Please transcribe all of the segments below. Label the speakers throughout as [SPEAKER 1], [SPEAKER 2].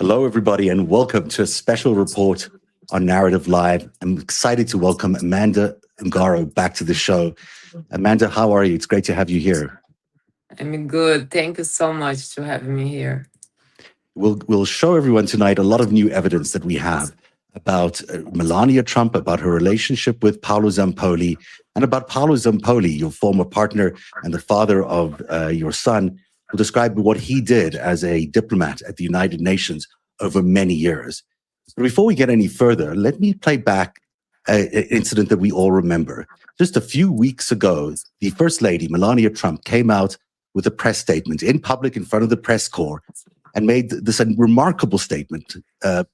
[SPEAKER 1] Hello, everybody, and welcome to a special report on Narativ Live. I'm excited to welcome Amanda Ungaro back to the show. Amanda, how are you? It's great to have you here.
[SPEAKER 2] I'm good. Thank you so much to have me here.
[SPEAKER 1] We'll show everyone tonight a lot of new evidence that we have about Melania Trump, about her relationship with Paolo Zampoli, and about Paolo Zampoli, your former partner and the father of your son. We'll describe what he did as a diplomat at the United Nations over many years. But before we get any further, let me play back an incident that we all remember. Just a few weeks ago, the First Lady, Melania Trump, came out with a press statement in public in front of the press corps and made this remarkable statement.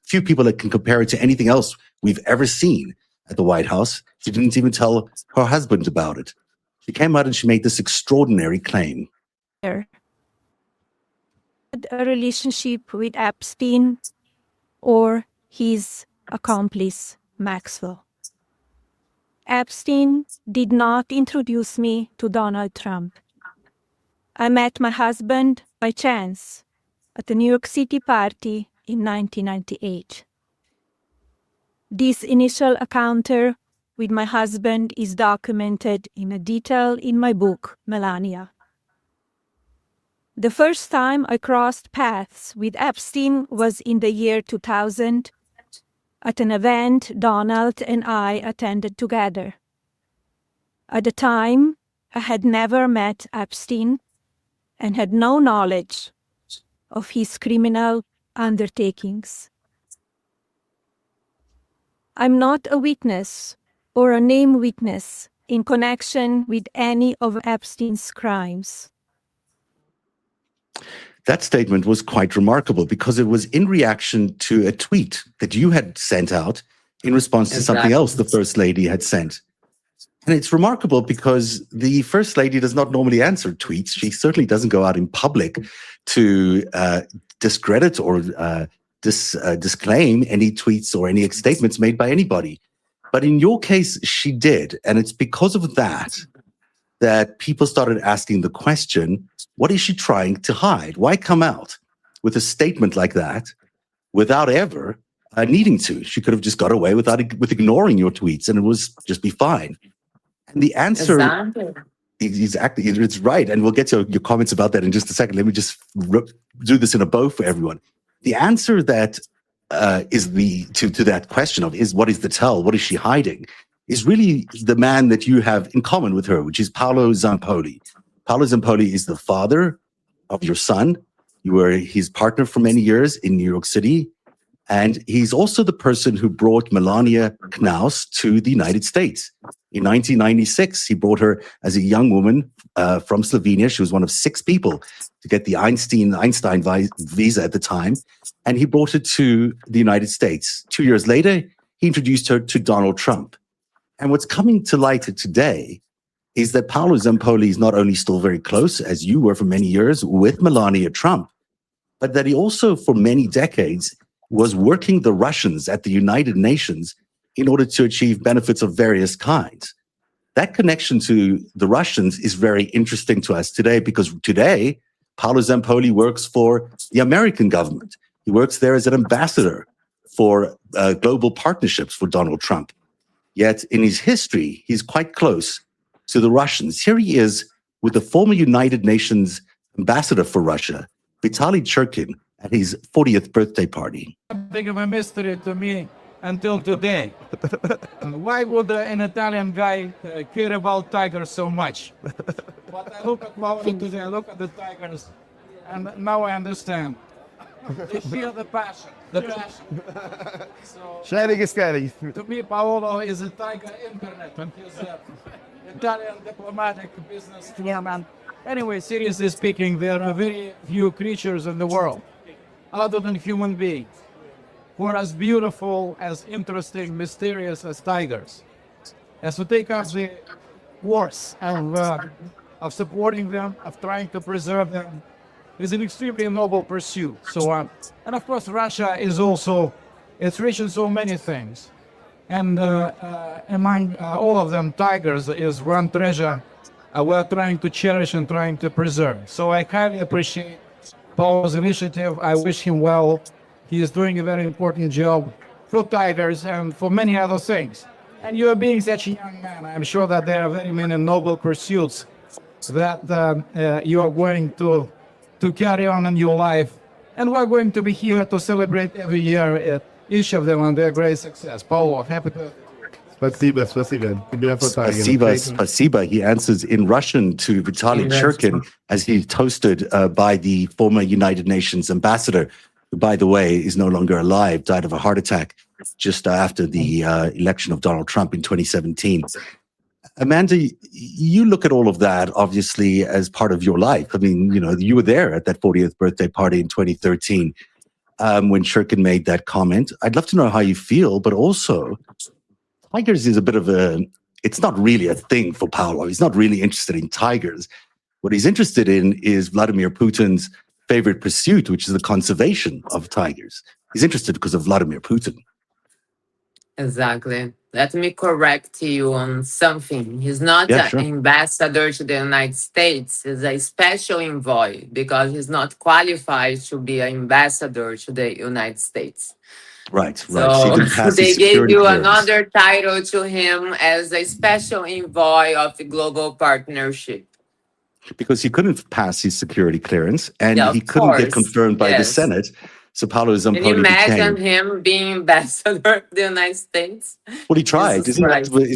[SPEAKER 1] Few people that can compare it to anything else we've ever seen at the White House. She didn't even tell her husband about it. She came out and she made this extraordinary claim.
[SPEAKER 3] A relationship with Epstein or his accomplice, Maxwell. Epstein did not introduce me to Donald Trump. I met my husband by chance at a New York City party in 1998. This initial encounter with my husband is documented in detail in my book, Melania. The first time I crossed paths with Epstein was in the year 2000 at an event Donald and I attended together. At the time, I had never met Epstein and had no knowledge of his criminal undertakings. I'm not a witness or a named witness in connection with any of Epstein's crimes.
[SPEAKER 1] That statement was quite remarkable because it was in reaction to a tweet that you had sent out in response to something else the First Lady had sent. And it's remarkable because the First Lady does not normally answer tweets. She certainly doesn't go out in public to discredit or disclaim any tweets or any statements made by anybody. But in your case, she did. And it's because of that people started asking the question, what is she trying to hide? Why come out with a statement like that without ever needing to? She could have just got away with ignoring your tweets and it was just be fine. And the answer, exactly, it's right. And we'll get to your comments about that in just a second. Let me just do this in a bow for everyone. The answer that is to that question of what is the tell? What is she hiding? Is really the man that you have in common with her, which is Paolo Zampoli. Paolo Zampoli is the father of your son. You were his partner for many years in New York City. And he's also the person who brought Melania Knaus to the United States. In 1996, he brought her as a young woman from Slovenia. She was one of 6 people to get the Einstein visa at the time. And he brought her to the United States. 2 years later, he introduced her to Donald Trump. And what's coming to light today is that Paolo Zampoli is not only still very close, as you were for many years, with Melania Trump, but that he also, for many decades, was working the Russians at the United Nations in order to achieve benefits of various kinds. That connection to the Russians is very interesting to us today because today, Paolo Zampoli works for the American government. He works there as an ambassador for global partnerships for Donald Trump. Yet in his history, he's quite close to the Russians. Here he is with the former United Nations ambassador for Russia, Vitaly Churkin, at his 40th birthday party.
[SPEAKER 4] Big of a mystery to me until today. Why would an Italian guy care about tigers so much? But I look at Mauro today, I look at the tigers, and now I understand. They feel the passion. So, to me, Paolo is a tiger internet, and he's an Italian diplomatic businessman. Anyway, seriously speaking, there are very few creatures in the world, other than human beings, who are as beautiful, as interesting, mysterious as tigers. As we take up the course of supporting them, of trying to preserve them, is an extremely noble pursuit. So, and of course, Russia is also, it's rich in so many things. And among all of them, tigers is one treasure we're trying to cherish and trying to preserve. So I highly appreciate Paul's initiative. I wish him well. He is doing a very important job for tigers and for many other things. And you are being such a young man, I'm sure that there are very many noble pursuits that you are going to carry on in your life. And we're going to be here to celebrate every year each of them on their great success. Paulo, happy birthday.
[SPEAKER 5] Спасибо, спасибо. Тебе фотография.
[SPEAKER 1] Spasiba, spasiba. He answers in Russian to Vitaly Churkin as he's toasted by the former United Nations ambassador, who, by the way, is no longer alive, died of a heart attack just after the election of Donald Trump in 2017. Amanda, you look at all of that, obviously, as part of your life. I mean, you know, you were there at that 40th birthday party in 2013 when Churkin made that comment. I'd love to know how you feel, but also, tigers is a bit of it's not really a thing for Paulo. He's not really interested in tigers. What he's interested in is Vladimir Putin's favorite pursuit, which is the conservation of tigers. He's interested because of Vladimir Putin.
[SPEAKER 2] Exactly. Let me correct you on something. He's not an ambassador to the United States. He's a special envoy because he's not qualified to be an ambassador to the United States.
[SPEAKER 1] Right.
[SPEAKER 2] So they gave you another title to him as a special envoy of the global partnership.
[SPEAKER 1] Because he couldn't pass his security clearance and he couldn't
[SPEAKER 2] course.
[SPEAKER 1] get confirmed by the Senate. So Paulo Zamponi
[SPEAKER 2] Can you imagine him being ambassador of the United States?
[SPEAKER 1] Well, he tried.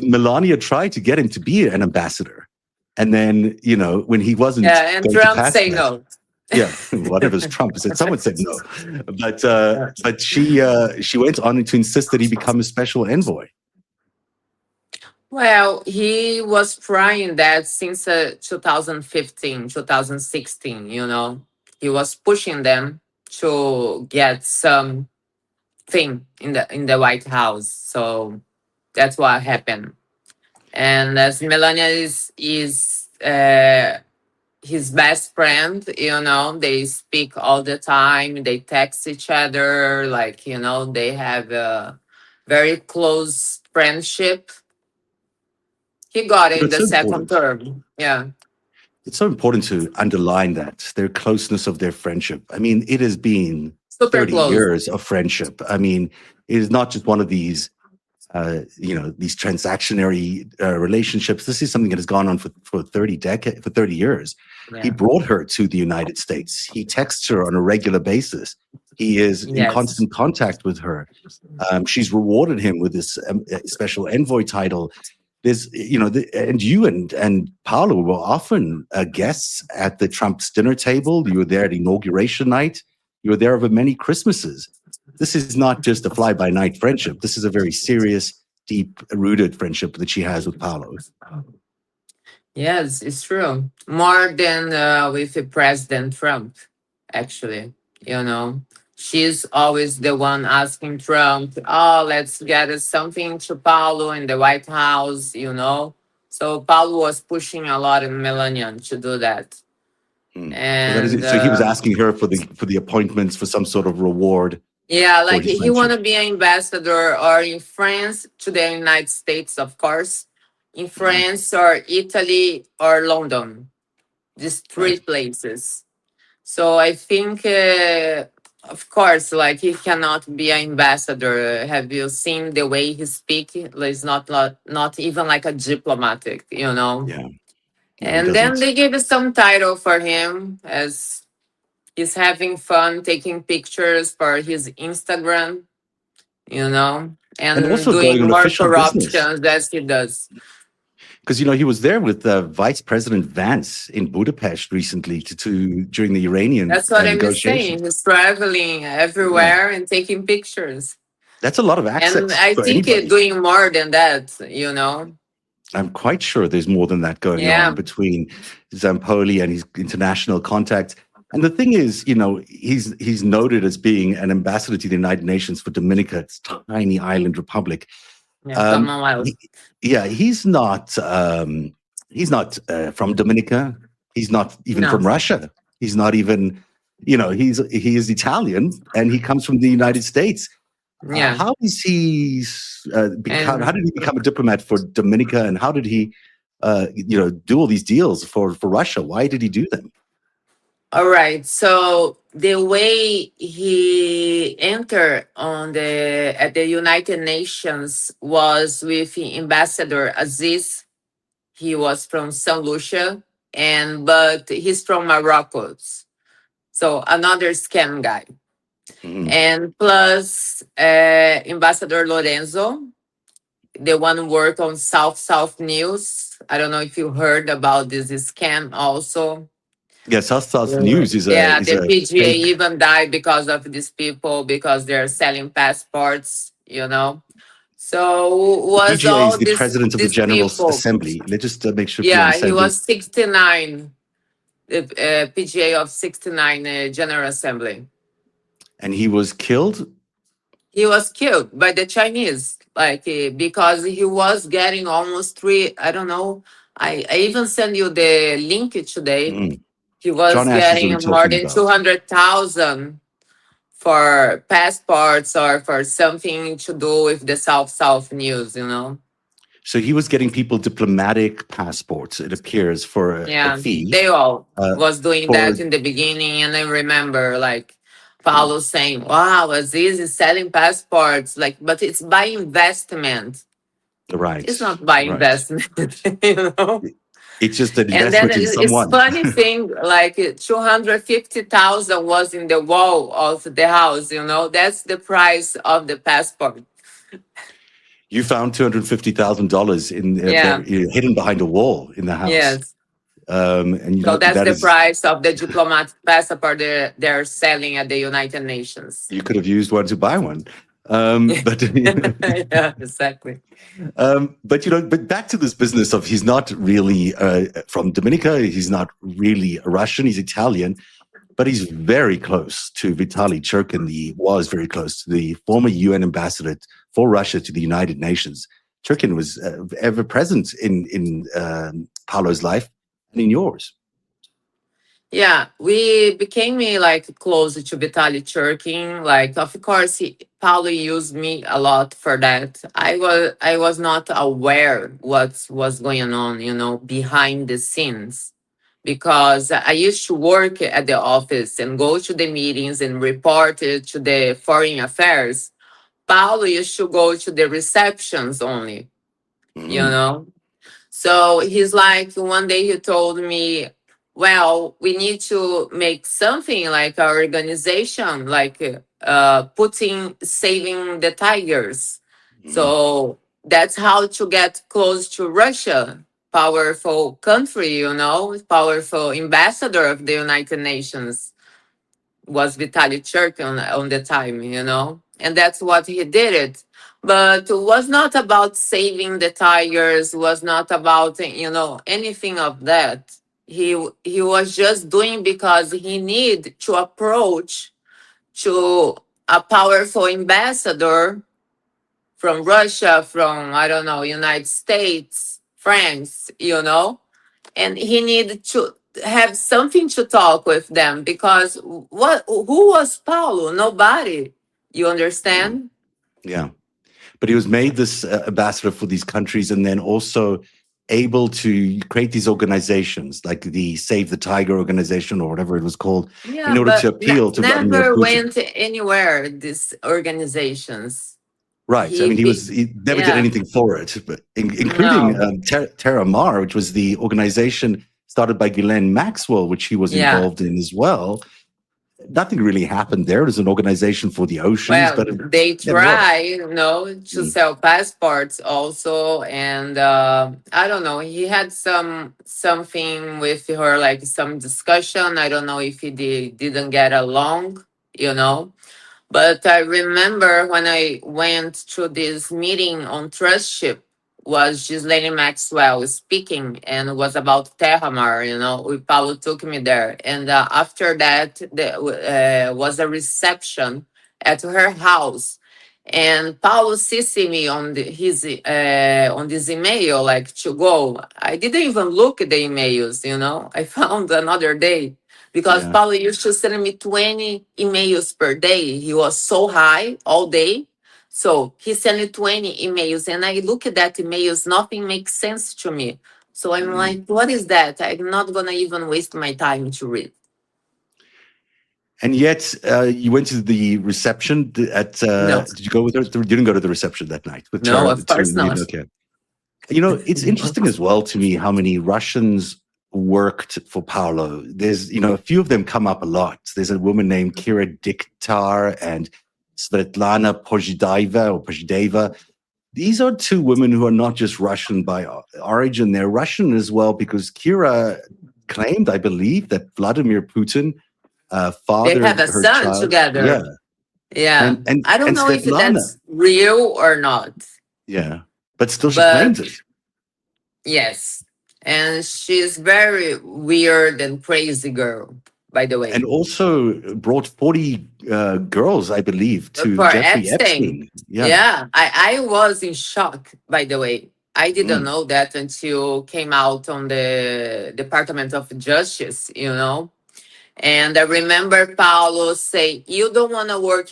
[SPEAKER 1] Melania tried to get him to be an ambassador. And then, you know, when he wasn't.
[SPEAKER 2] Yeah, and Trump say no.
[SPEAKER 1] Yeah, whatever's Trump said. Someone said no. But she went on to insist that he become a special envoy.
[SPEAKER 2] Well, he was trying that since 2015, 2016, you know. He was pushing them to get some thing in the White House. So that's what happened. And as Melania is his best friend, you know, they speak all the time, they text each other, like, you know, they have a very close friendship. He got it in the second term. Yeah.
[SPEAKER 1] It's so important to underline that, their closeness of their friendship. I mean, it has been
[SPEAKER 2] super
[SPEAKER 1] 30
[SPEAKER 2] close.
[SPEAKER 1] years of friendship. I mean, it is not just one of these, you know, these transactionary relationships. This is something that has gone on for 30 years. Yeah. He brought her to the United States. He texts her on a regular basis. He is in constant contact with her. She's rewarded him with this special envoy title. There's, you know, and you and Paulo were often guests at the Trump's dinner table. You were there at inauguration night. You were there over many Christmases. This is not just a fly-by-night friendship. This is a very serious, deep-rooted friendship that she has with Paulo.
[SPEAKER 2] Yes, it's true. More than with President Trump, actually, you know. She's always the one asking Trump, oh, let's get something to Paulo in the White House, you know. So Paulo was pushing a lot in Melania to do that. And
[SPEAKER 1] so he was asking her for the appointments for some sort of reward.
[SPEAKER 2] Yeah, like he want to be an ambassador or in France to the United States, of course, in France or Italy or London, these three places. So I think, of course, like he cannot be an ambassador. Have you seen the way he speaks? It's not even like a diplomatic, you know?
[SPEAKER 1] Yeah.
[SPEAKER 2] And then they gave us some title for him as he's having fun taking pictures for his Instagram, you know, and
[SPEAKER 1] also
[SPEAKER 2] doing more corruptions as he does.
[SPEAKER 1] Because, you know, he was there with Vice President Vance in Budapest recently during the Iranian
[SPEAKER 2] That's what I'm saying. He's traveling everywhere and taking pictures.
[SPEAKER 1] That's a lot of access.
[SPEAKER 2] And I think he's doing more than that, you know.
[SPEAKER 1] I'm quite sure there's more than that going on between Zampoli and his international contacts. And the thing is, you know, he's noted as being an ambassador to the United Nations for Dominica, it's a tiny island republic. He's not from Dominica. He's not even from Russia. He's not even, you know, he is Italian and he comes from the United States.
[SPEAKER 2] Yeah.
[SPEAKER 1] How is he how did he become a diplomat for Dominica, and how did he you know, do all these deals for Russia? Why did he do them?
[SPEAKER 2] All right. So the way he entered at the United Nations was with Ambassador Aziz. He was from Saint Lucia, but he's from Morocco. So another scam guy.
[SPEAKER 1] Mhm.
[SPEAKER 2] And plus Ambassador Lorenzo, the one who worked on South News. I don't know if you heard about this scam also.
[SPEAKER 1] Yeah, South News is
[SPEAKER 2] Yeah,
[SPEAKER 1] is
[SPEAKER 2] the
[SPEAKER 1] a
[SPEAKER 2] PGA
[SPEAKER 1] fake.
[SPEAKER 2] even died because of these people because they're selling passports, you know. So was
[SPEAKER 1] PGA is
[SPEAKER 2] all
[SPEAKER 1] the president of the
[SPEAKER 2] these
[SPEAKER 1] General
[SPEAKER 2] people?
[SPEAKER 1] Assembly. Let's just make sure people
[SPEAKER 2] Yeah, he
[SPEAKER 1] understand.
[SPEAKER 2] was 69, the PGA of 69 General Assembly.
[SPEAKER 1] And he was killed.
[SPEAKER 2] He was killed by the Chinese, because he was getting almost three. I don't know. I even sent you the link today.
[SPEAKER 1] Mhm.
[SPEAKER 2] He was
[SPEAKER 1] John Ash is what
[SPEAKER 2] getting
[SPEAKER 1] I'm
[SPEAKER 2] more
[SPEAKER 1] talking
[SPEAKER 2] than
[SPEAKER 1] about.
[SPEAKER 2] 200,000 for passports or for something to do with the South News. You know.
[SPEAKER 1] So he was getting people diplomatic passports, it appears, for a
[SPEAKER 2] Yeah,
[SPEAKER 1] fee.
[SPEAKER 2] they all
[SPEAKER 1] Uh,
[SPEAKER 2] was doing
[SPEAKER 1] for
[SPEAKER 2] that in the beginning, and I remember Paulo saying, "Wow, Aziz is selling passports." But it's by investment.
[SPEAKER 1] right,
[SPEAKER 2] It's not by
[SPEAKER 1] right.
[SPEAKER 2] investment, you know.
[SPEAKER 1] It's just an
[SPEAKER 2] And then
[SPEAKER 1] investment in
[SPEAKER 2] it's
[SPEAKER 1] someone.
[SPEAKER 2] funny thing, 250,000 was in the wall of the house, you know. That's the price of the passport.
[SPEAKER 1] You found $250,000 in there,
[SPEAKER 2] Yeah.
[SPEAKER 1] hidden behind a wall in the house.
[SPEAKER 2] Yes.
[SPEAKER 1] And
[SPEAKER 2] So that's
[SPEAKER 1] that
[SPEAKER 2] the
[SPEAKER 1] is,
[SPEAKER 2] price of the diplomatic passport they're selling at the United Nations.
[SPEAKER 1] you could have used one to buy one. But
[SPEAKER 2] Yeah, exactly.
[SPEAKER 1] but back to this business of he's not really from Dominica. He's not really a Russian. He's Italian, but he's very close to Vitaly Churkin. Was very close to the former UN ambassador for Russia to the United Nations. Churkin was ever present in Paolo's life and in yours.
[SPEAKER 2] Yeah, we became close to Vitaly Churkin. Of course, Paulo used me a lot for that. I was not aware what was going on, you know, behind the scenes, because I used to work at the office and go to the meetings and report it to the foreign affairs. Paulo used to go to the receptions only, you know. So he's one day he told me, well, we need to make something like our organization, saving the tigers. So that's how to get close to Russia. Powerful country, you know, powerful ambassador of the United Nations was Vitaly Churkin on the time, you know, and that's what he did it. But it was not about saving the tigers, was not about, you know, anything of that. He was just doing because he need to approach to a powerful ambassador from Russia, from, I don't know, United States, France, you know, and he needed to have something to talk with them because who was Paulo? Nobody. You understand?
[SPEAKER 1] Yeah. But he was made this ambassador for these countries and then also able to create these organizations like the Save the Tiger organization or whatever it was called
[SPEAKER 2] Yeah,
[SPEAKER 1] in order
[SPEAKER 2] but
[SPEAKER 1] to appeal to Vladimir
[SPEAKER 2] never
[SPEAKER 1] Putin.
[SPEAKER 2] went anywhere, these organizations.
[SPEAKER 1] Right. I mean, he never did
[SPEAKER 2] yeah.
[SPEAKER 1] anything for it, but including
[SPEAKER 2] No.
[SPEAKER 1] Terra Mar, which was the organization started by Ghislaine Maxwell, which he was
[SPEAKER 2] Yeah.
[SPEAKER 1] involved in as well. Nothing really happened there. It was an organization for the oceans,
[SPEAKER 2] Well,
[SPEAKER 1] but it
[SPEAKER 2] they
[SPEAKER 1] never worked.
[SPEAKER 2] try, you know, to sell passports also, and I don't know. He had something with her, like some discussion. I don't know if didn't get along, you know. But I remember when I went to this meeting on trustship, was Ghislaine Maxwell speaking, and it was about Terramar, you know. Paulo took me there. And after that, there was a reception at her house. And Paulo CC me on on this email, like to go. I didn't even look at the emails, you know. I found another day because
[SPEAKER 1] Yeah.
[SPEAKER 2] Paulo used to send me 20 emails per day. He was so high all day. So he sent me 20 emails and I look at that emails, nothing makes sense to me. So I'm like, what is that? I'm not going to even waste my time to read.
[SPEAKER 1] And yet, you went to the reception at.
[SPEAKER 2] No.
[SPEAKER 1] Did you go with her? You didn't go to the reception that night with
[SPEAKER 2] No,
[SPEAKER 1] her,
[SPEAKER 2] of course not.
[SPEAKER 1] Okay. You know, it's interesting as well to me how many Russians worked for Paolo. There's, you know, a few of them come up a lot. There's a woman named Kira Diktar and Svetlana Pozhideva. These are two women who are not just Russian by origin. They're Russian as well because Kira claimed, I believe, that Vladimir Putin fathered
[SPEAKER 2] They have a
[SPEAKER 1] her
[SPEAKER 2] son
[SPEAKER 1] child.
[SPEAKER 2] together.
[SPEAKER 1] Yeah.
[SPEAKER 2] Yeah.
[SPEAKER 1] And
[SPEAKER 2] I don't
[SPEAKER 1] and
[SPEAKER 2] know if
[SPEAKER 1] Svetlana.
[SPEAKER 2] that's real or not.
[SPEAKER 1] Yeah. But still she
[SPEAKER 2] But-
[SPEAKER 1] claims it.
[SPEAKER 2] Yes. And she's very weird and crazy girl, by the way.
[SPEAKER 1] And also brought 40 girls, I believe, to
[SPEAKER 2] For
[SPEAKER 1] Jeffrey
[SPEAKER 2] Epstein.
[SPEAKER 1] Epstein. Yeah.
[SPEAKER 2] Yeah, I was in shock, by the way. I didn't
[SPEAKER 1] Mm.
[SPEAKER 2] know that until came out on the Department of Justice, you know. And I remember Paulo say, you don't want to work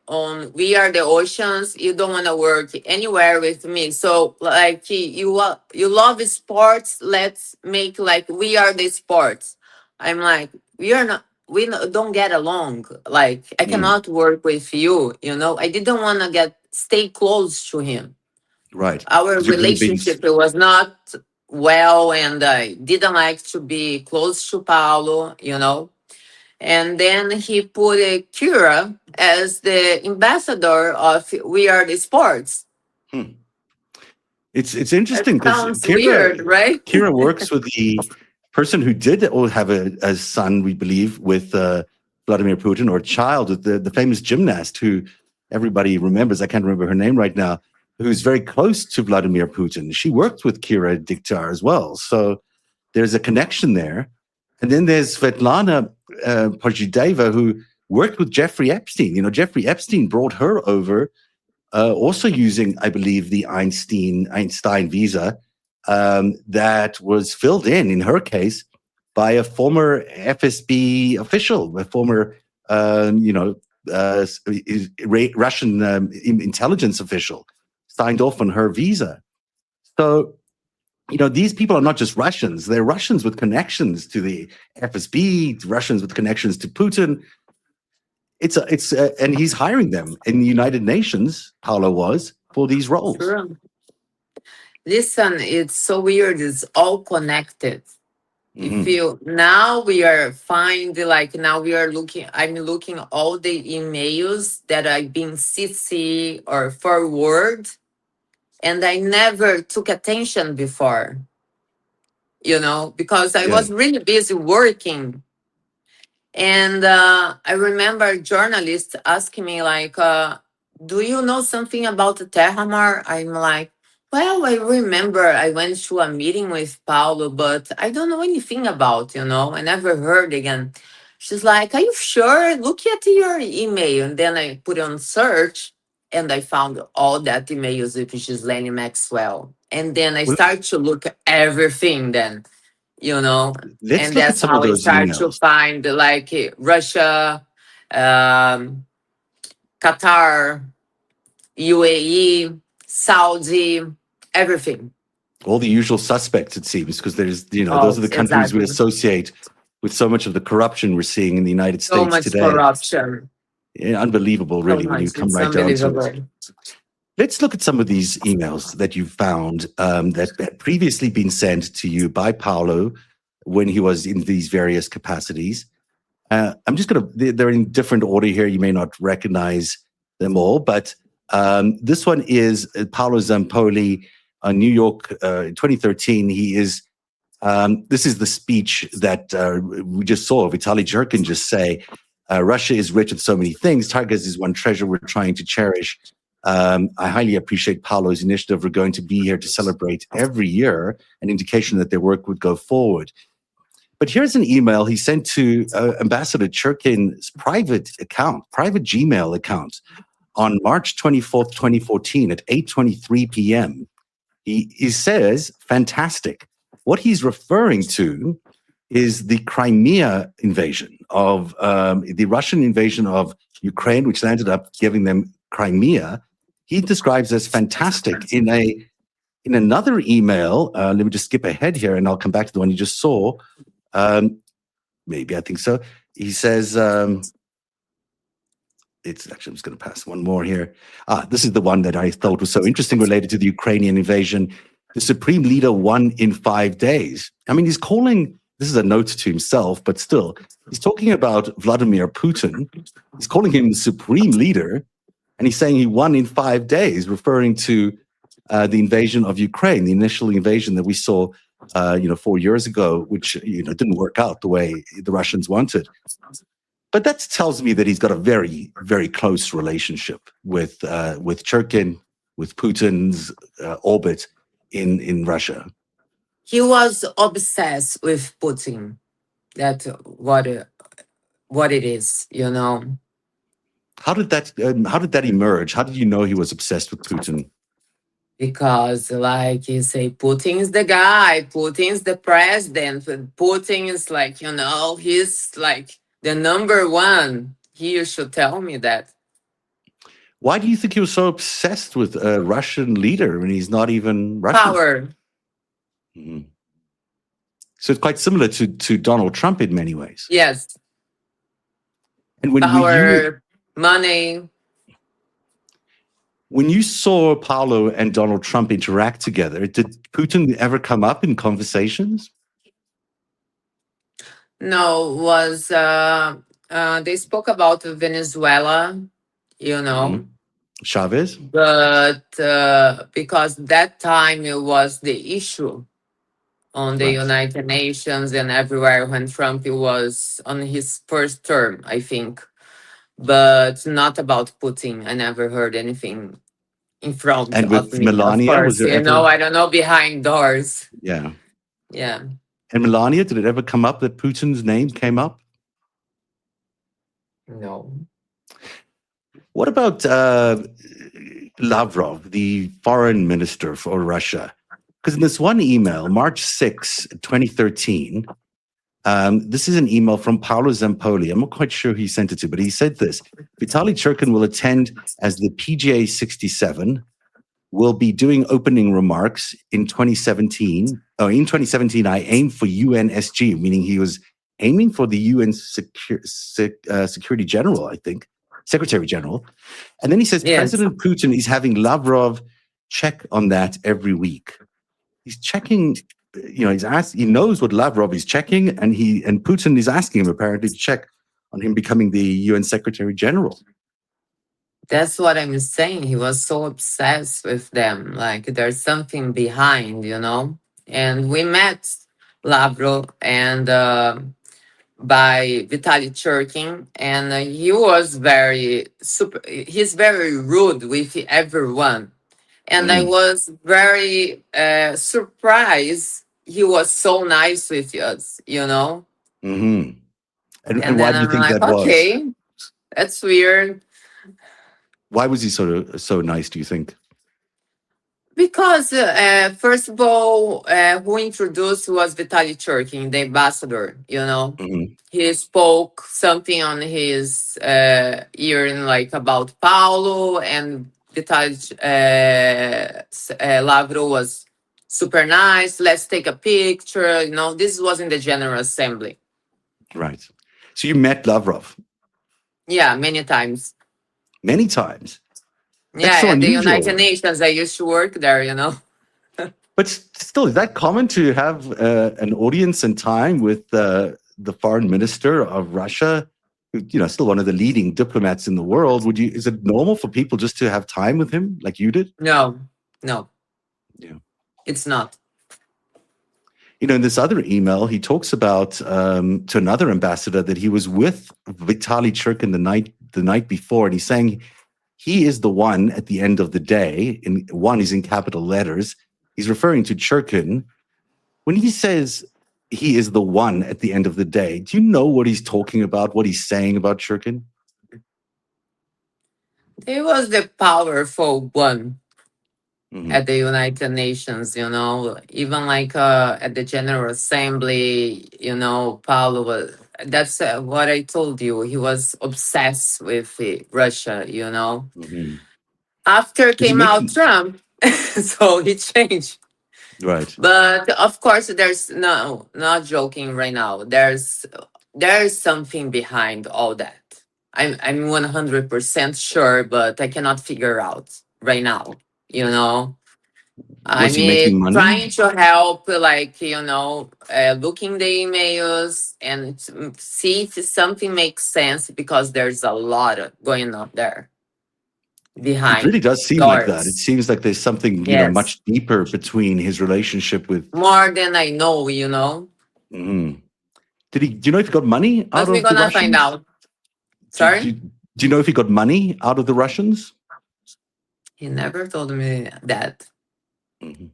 [SPEAKER 2] on We Are the Oceans. You don't want to work anywhere with me. So like you love sports. Let's make like We Are the Sports. I'm like, don't get along. Like I cannot work with you. You know, I didn't want to stay close to him.
[SPEAKER 1] Right.
[SPEAKER 2] Our
[SPEAKER 1] 'Cause you're really big-
[SPEAKER 2] relationship was not well, and I didn't like to be close to Paulo, you know. And then he put Kira as the ambassador of We Are the Sports.
[SPEAKER 1] It's interesting
[SPEAKER 2] That
[SPEAKER 1] because
[SPEAKER 2] sounds weird, right?
[SPEAKER 1] Kira works with the person who did have a son, we believe, with Vladimir Putin, or a child with the famous gymnast who everybody remembers. I can't remember her name right now, who's very close to Vladimir Putin. She worked with Kira Diktar as well. So there's a connection there. And then there's Svetlana Pozhideva, who worked with Jeffrey Epstein. You know, Jeffrey Epstein brought her over, also using, I believe, the Einstein visa that was filled in her case, by a former FSB official, a former, Russian intelligence official, signed off on her visa. So, you know, these people are not just Russians. They're Russians with connections to the FSB, Russians with connections to Putin. And he's hiring them in the United Nations, Paolo was, for these roles.
[SPEAKER 2] Sure. Listen, it's so weird. It's all connected.
[SPEAKER 1] Mhm.
[SPEAKER 2] Now we are I'm looking all the emails that I've been CC or forward, and I never took attention before, you know, because I was really busy working. And I remember journalists asking me like, do you know something about the Terramar? I'm like, well, I remember I went to a meeting with Paulo, but I don't know anything about, you know, I never heard again. She's like, are you sure? Look at your email. And then I put on search and I found all that emails with Ghislaine Maxwell. And then I started to look at everything then, you know.
[SPEAKER 1] Let's
[SPEAKER 2] And
[SPEAKER 1] look at
[SPEAKER 2] that's
[SPEAKER 1] some
[SPEAKER 2] how
[SPEAKER 1] of
[SPEAKER 2] I
[SPEAKER 1] those
[SPEAKER 2] started to
[SPEAKER 1] emails.
[SPEAKER 2] find like Russia, Qatar, UAE, Saudi, everything.
[SPEAKER 1] All the usual suspects, it seems, because there's, you know, those are the countries we
[SPEAKER 2] exactly.
[SPEAKER 1] associate with so much of the corruption we're seeing in the United
[SPEAKER 2] So
[SPEAKER 1] States
[SPEAKER 2] much
[SPEAKER 1] today.
[SPEAKER 2] corruption.
[SPEAKER 1] Yeah, unbelievable, really,
[SPEAKER 2] So
[SPEAKER 1] when you
[SPEAKER 2] much.
[SPEAKER 1] come
[SPEAKER 2] It's
[SPEAKER 1] right down to
[SPEAKER 2] unbelievable.
[SPEAKER 1] it. Let's look at some of these emails that you found that had previously been sent to you by Paolo when he was in these various capacities. I'm just going to, they're in different order here. You may not recognize them all, but this one is Paolo Zampoli on New York in 2013. He is, this is the speech that we just saw Vitaly Jerkin just say, Russia is rich in so many things. Tigers is one treasure we're trying to cherish. I highly appreciate Paolo's initiative. We're going to be here to celebrate every year, an indication that their work would go forward. But here's an email he sent to Ambassador Churkin's private Gmail account on March 24th, 2014 at 8:23 p.m. He says, fantastic. What he's referring to is the Crimea invasion of the Russian invasion of Ukraine, which ended up giving them Crimea. He describes as fantastic in another email. Let me just skip ahead here and I'll come back to the one you just saw. Maybe, I think so. he says, it's actually, I'm just going to pass one more here. This is the one that I thought was so interesting related to the Ukrainian invasion. The supreme leader won in 5 days. I mean, he's calling, this is a note to himself, but still, he's talking about Vladimir Putin. He's calling him the supreme leader, and he's saying he won in 5 days, referring to the invasion of Ukraine, the initial invasion that we saw 4 years ago, which didn't work out the way the Russians wanted. But that tells me that he's got a very, very close relationship with Churkin, with Putin's orbit in Russia.
[SPEAKER 2] He was obsessed with Putin. That's what it is,
[SPEAKER 1] How did that emerge? How did you know he was obsessed with Putin?
[SPEAKER 2] Because, like you say, Putin's the guy, Putin's the president. Putin is like, he's like the number one. He should tell me that.
[SPEAKER 1] Why do you think he was so obsessed with a Russian leader when he's not even Russian?
[SPEAKER 2] Power.
[SPEAKER 1] Mm-hmm. So it's quite similar to Donald Trump in many ways.
[SPEAKER 2] Yes.
[SPEAKER 1] And when
[SPEAKER 2] power, money.
[SPEAKER 1] When you saw Paolo and Donald Trump interact together, did Putin ever come up in conversations?
[SPEAKER 2] No, they spoke about Venezuela,
[SPEAKER 1] Mm-hmm. Chavez?
[SPEAKER 2] But because that time it was the issue on the United Nations and everywhere when Trump was on his first term, I think. But not about Putin. I never heard anything in front
[SPEAKER 1] and with
[SPEAKER 2] of me.
[SPEAKER 1] Melania,
[SPEAKER 2] of course,
[SPEAKER 1] was there ever...
[SPEAKER 2] I don't know, behind doors.
[SPEAKER 1] Yeah.
[SPEAKER 2] Yeah.
[SPEAKER 1] And Melania, did it ever come up that Putin's name came up?
[SPEAKER 2] No.
[SPEAKER 1] What about Lavrov, the foreign minister for Russia? Because in this one email, March 6, 2013, this is an email from Paolo Zampoli. I'm not quite sure who he sent it to, but he said this: Vitaly Churkin will attend as the PGA 67, will be doing opening remarks in 2017. Oh, in 2017, I aimed for UNSG, meaning he was aiming for the UN Security General, I think, Secretary General. And then he says, yes, President Putin is having Lavrov check on that every week. He's checking, he knows what Lavrov is checking, and Putin is asking him apparently to check on him becoming the UN Secretary General.
[SPEAKER 2] That's what I'm saying. He was so obsessed with them. Like there's something behind, And we met Lavrov and by Vitaly Churkin, and he was he's very rude with everyone. And I was very surprised he was so nice with us,
[SPEAKER 1] Mm-hmm. And why do you think
[SPEAKER 2] like,
[SPEAKER 1] that was?
[SPEAKER 2] Okay, that's weird.
[SPEAKER 1] Why was he so nice, do you think?
[SPEAKER 2] Because, first of all, who introduced was Vitaly Churkin, the ambassador,
[SPEAKER 1] Mm-hmm.
[SPEAKER 2] He spoke something on his ear, like about Paulo, and Vitaly Lavrov was super nice. Let's take a picture. This was in the General Assembly.
[SPEAKER 1] Right. So you met Lavrov?
[SPEAKER 2] Yeah, many times.
[SPEAKER 1] Many times?
[SPEAKER 2] That's so at unusual. The United Nations, I used to work there,
[SPEAKER 1] But still, is that common to have an audience and time with the foreign minister of Russia, still one of the leading diplomats in the world? Is it normal for people just to have time with him like you did?
[SPEAKER 2] No.
[SPEAKER 1] Yeah.
[SPEAKER 2] It's not.
[SPEAKER 1] In this other email, he talks about to another ambassador that he was with Vitaly Churkin the night before, and he's saying he is the one at the end of the day. One is in capital letters. He's referring to Churkin. When he says he is the one at the end of the day, do you know what he's talking about, what he's saying about Churkin?
[SPEAKER 2] He was the powerful one.
[SPEAKER 1] Mm-hmm.
[SPEAKER 2] At the United Nations, even like at the General Assembly, Paulo was, that's what I told you. He was obsessed with Russia,
[SPEAKER 1] Mm-hmm.
[SPEAKER 2] After came out Trump, so he changed.
[SPEAKER 1] Right.
[SPEAKER 2] But of course, there's not joking right now. There's there is something behind all that. I'm 100% sure, but I cannot figure out right now. You know,
[SPEAKER 1] Was he making money?
[SPEAKER 2] trying to help, like, looking the emails and see if something makes sense, because there's a lot going on there behind.
[SPEAKER 1] It really does seem like that. It
[SPEAKER 2] doors.
[SPEAKER 1] seems like there's something,
[SPEAKER 2] Yes.
[SPEAKER 1] much deeper between his relationship with.
[SPEAKER 2] More than I know,
[SPEAKER 1] Mhm. Do you know if he got money out
[SPEAKER 2] But
[SPEAKER 1] of
[SPEAKER 2] we're
[SPEAKER 1] the
[SPEAKER 2] gonna
[SPEAKER 1] Russians?
[SPEAKER 2] find out. Sorry?
[SPEAKER 1] Do you know if he got money out of the Russians?
[SPEAKER 2] He never told me that.
[SPEAKER 1] Mhm.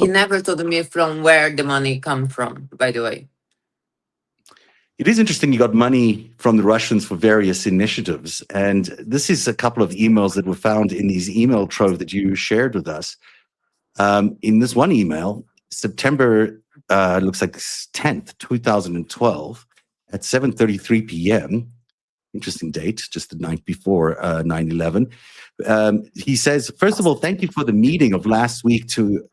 [SPEAKER 2] He never told me from where the money come from, by the way.
[SPEAKER 1] It is interesting he got money from the Russians for various initiatives. And this is a couple of emails that were found in these email trove that you shared with us. In this one email, September, looks like 10th, 2012, at 7:33 p.m., interesting date, just the night before 9/11. He says, first of all, thank you for the meeting of last week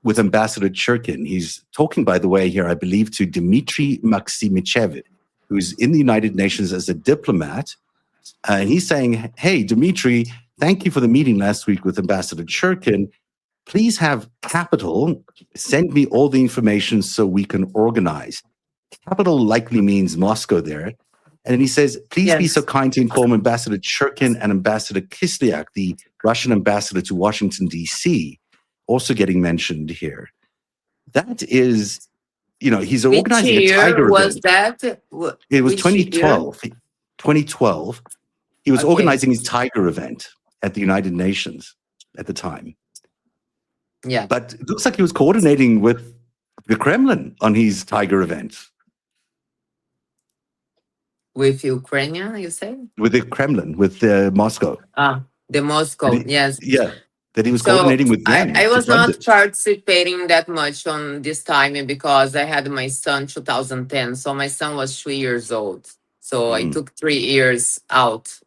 [SPEAKER 1] with Ambassador Churkin. He's talking, by the way, here, I believe, to Dmitry Maksimichev, who's in the United Nations as a diplomat. And he's saying, hey, Dmitry, thank you for the meeting last week with Ambassador Churkin. Please have capital send me all the information so we can organize. Capital likely means Moscow there. And then he says, please be
[SPEAKER 2] Yes.
[SPEAKER 1] so kind to inform Ambassador Churkin and Ambassador Kislyak, the Russian ambassador to Washington, D.C., also getting mentioned here. That is, he's
[SPEAKER 2] Which
[SPEAKER 1] organizing a
[SPEAKER 2] year
[SPEAKER 1] tiger
[SPEAKER 2] was
[SPEAKER 1] event.
[SPEAKER 2] that?
[SPEAKER 1] It was
[SPEAKER 2] Which year?
[SPEAKER 1] 2012. 2012. He was
[SPEAKER 2] Okay.
[SPEAKER 1] organizing his tiger event at the United Nations at the time.
[SPEAKER 2] Yeah.
[SPEAKER 1] But it looks like he was coordinating with the Kremlin on his tiger event.
[SPEAKER 2] With Ukraine, you say?
[SPEAKER 1] With the Kremlin, with Moscow.
[SPEAKER 2] The Moscow, yes.
[SPEAKER 1] Yeah, that he was
[SPEAKER 2] So
[SPEAKER 1] coordinating with them.
[SPEAKER 2] I
[SPEAKER 1] to
[SPEAKER 2] was
[SPEAKER 1] fund
[SPEAKER 2] not
[SPEAKER 1] it.
[SPEAKER 2] participating that much on this time because I had my son 2010. So my son was 3 years old. So I took 3 years out,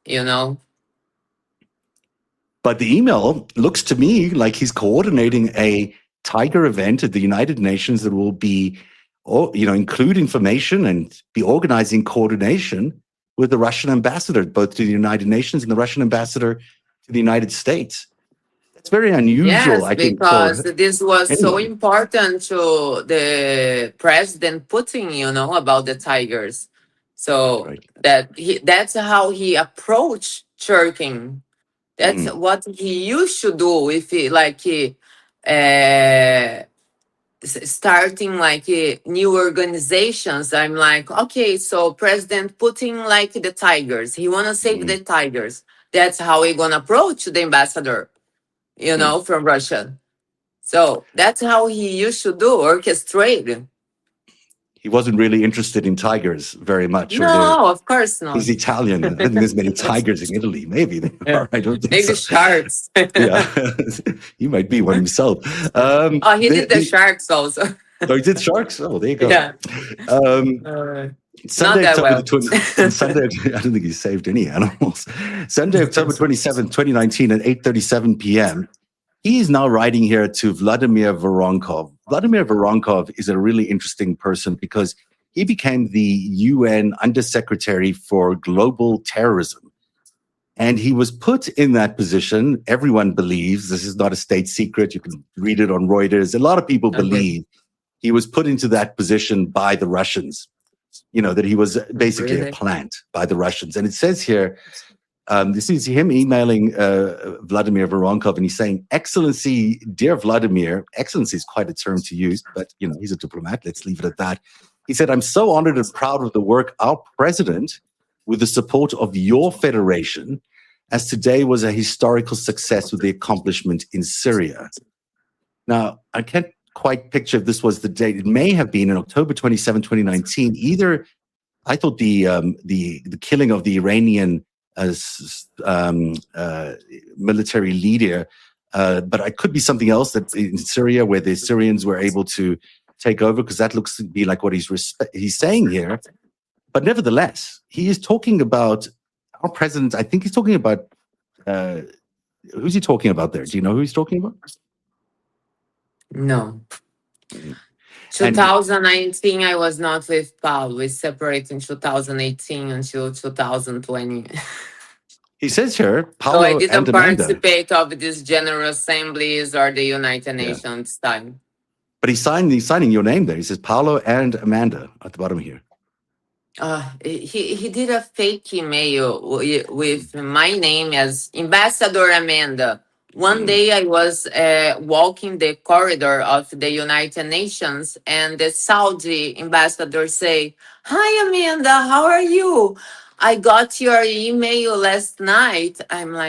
[SPEAKER 1] But the email looks to me like he's coordinating a tiger event at the United Nations that will be, include information and be organizing coordination with the Russian ambassador, both to the United Nations and the Russian ambassador to the United States. It's very unusual,
[SPEAKER 2] Yes,
[SPEAKER 1] I think,
[SPEAKER 2] because
[SPEAKER 1] for
[SPEAKER 2] this was so
[SPEAKER 1] anyone.
[SPEAKER 2] important to the President Putin, about the tigers. So
[SPEAKER 1] Right.
[SPEAKER 2] that's how he approached Turkey. That's what he used to do if starting new organizations. I'm like, okay, so President Putin like the tigers. He want to save the tigers. That's how he gonna approach the ambassador, from Russia. So that's how he used to do, orchestrate.
[SPEAKER 1] He wasn't really interested in tigers very much.
[SPEAKER 2] No, of course not.
[SPEAKER 1] He's Italian. I don't think there's many tigers in Italy. Maybe there are. I don't think
[SPEAKER 2] Maybe
[SPEAKER 1] so.
[SPEAKER 2] sharks.
[SPEAKER 1] Yeah, he might be one himself.
[SPEAKER 2] He did the sharks also.
[SPEAKER 1] Oh, he did sharks? Oh, there you go.
[SPEAKER 2] Yeah.
[SPEAKER 1] Sunday,
[SPEAKER 2] Not that
[SPEAKER 1] October
[SPEAKER 2] well.
[SPEAKER 1] the 20th. Sunday, I don't think he saved any animals. Sunday, October 27th, 2019 at 8:37 p.m. He is now writing here to Vladimir Voronkov. Vladimir Voronkov is a really interesting person because he became the UN Undersecretary for Global Terrorism. And he was put in that position. Everyone believes, this is not a state secret. You can read it on Reuters. A lot of people believe he was put into that position by the Russians, that he was basically a plant by the Russians. And it says here, this is him emailing Vladimir Voronkov, and he's saying, Excellency, dear Vladimir, excellency is quite a term to use, but he's a diplomat. Let's leave it at that. He said, I'm so honored and proud of the work our president, with the support of your federation, as today was a historical success with the accomplishment in Syria. Now, I can't quite picture if this was the date. It may have been in October 27, 2019. Either, I thought the killing of the Iranian military leader, but it could be something else that in Syria where the Syrians were able to take over, because that looks to be like what he's saying here. But nevertheless, he is talking about our president. I think he's talking about who's he talking about there? Do you know who he's talking about?
[SPEAKER 2] No. 2019, I was not with Paul. We separated in 2018 until 2020.
[SPEAKER 1] He says here,
[SPEAKER 2] So I
[SPEAKER 1] Paolo and
[SPEAKER 2] didn't
[SPEAKER 1] Amanda.
[SPEAKER 2] participate of these general assemblies or the United
[SPEAKER 1] Yeah.
[SPEAKER 2] Nations time.
[SPEAKER 1] But he's signing your name there. He says Paolo and Amanda at the bottom here.
[SPEAKER 2] He did a fake email with my name as Ambassador Amanda. One day I was walking the corridor of the United Nations, and the Saudi ambassador say, "Hi Amanda, how are you? I got your email last night." I'm like,